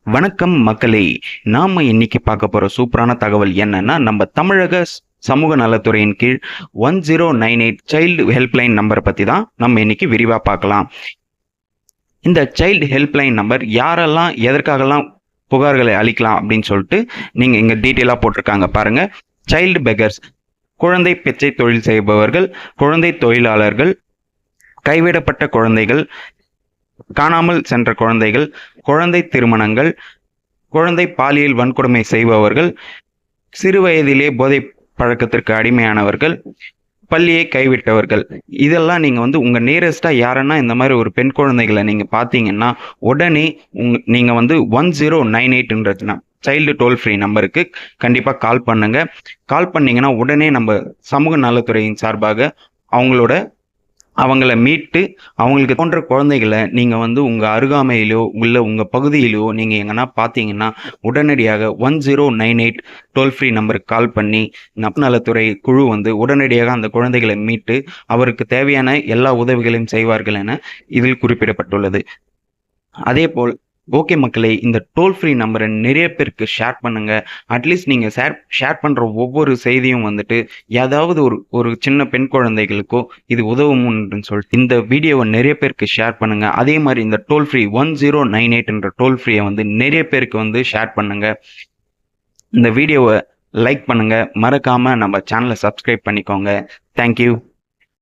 வணக்கம் மக்களே. நாம இன்னைக்கு பார்க்க போற சூப்பரான தகவல் என்னன்னா, நம்ம தமிழக சமூக நலத்துறையின் கீழ் 1098 சைல்டு ஹெல்ப்லைன் நம்பரை பத்தி தான் நம்ம இன்னைக்கு விரிவா பார்க்கலாம். இந்த சைல்டு ஹெல்ப்லைன் நம்பர் யாரெல்லாம் எதற்காகலாம் புகார்களை அளிக்கலாம் அப்படின்னு சொல்லிட்டு நீங்க இங்க டீட்டெயிலா போட்டிருக்காங்க பாருங்க. சைல்டு பெகர்ஸ், குழந்தை பிச்சை தொழில் செய்பவர்கள், குழந்தை தொழிலாளர்கள், கைவிடப்பட்ட குழந்தைகள், காணாமல் சென்ற குழந்தைகள், குழந்தை திருமணங்கள், குழந்தை பாலியல் வன்கொடுமை செய்பவர்கள், சிறு வயதிலே போதை பழக்கத்திற்கு அடிமையானவர்கள், பள்ளியை கைவிட்டவர்கள். இதெல்லாம் நீங்க உங்க நியரஸ்டா யாருன்னா இந்த மாதிரி ஒரு பெண் குழந்தைகளை நீங்க பாத்தீங்கன்னா உடனே நீங்க 1098 சைல்டு டோல் ஃப்ரீ நம்பருக்கு கண்டிப்பா கால் பண்ணுங்க. கால் பண்ணீங்கன்னா உடனே நம்ம சமூக நலத்துறையின் சார்பாக அவங்கள மீட்டு அவங்களுக்கு போன்ற குழந்தைகளை நீங்க உங்க அருகாமையிலோ இல்ல உங்க பகுதியிலோ நீங்க எங்கன்னா பாத்தீங்கன்னா உடனடியாக 1098 டோல் ஃப்ரீ நம்பருக்கு கால் பண்ணி நலத்துறை குழு உடனடியாக அந்த குழந்தைகளை மீட்டு அவருக்கு தேவையான எல்லா உதவிகளையும் செய்வார்கள் என இதில் குறிப்பிடப்பட்டுள்ளது. அதே போல் ஓகே மக்களே, இந்த டோல் ஃப்ரீ நம்பரை நிறைய பேருக்கு ஷேர் பண்ணுங்க. அட்லீஸ்ட் நீங்க ஷேர் பண்ற ஒவ்வொரு செய்தியும் ஏதாவது ஒரு சின்ன பெண் குழந்தைகளுக்கோ இது உதவும்னு சொல்லிட்டு இந்த வீடியோவை நிறைய பேருக்கு ஷேர் பண்ணுங்க. அதே மாதிரி இந்த டோல் ஃப்ரீ 1098 டோல் ஃப்ரீயை நிறைய பேருக்கு ஷேர் பண்ணுங்க. இந்த வீடியோவை லைக் பண்ணுங்க. மறக்காம நம்ம சேனலை சப்ஸ்கிரைப் பண்ணிக்கோங்க. தேங்க்யூ.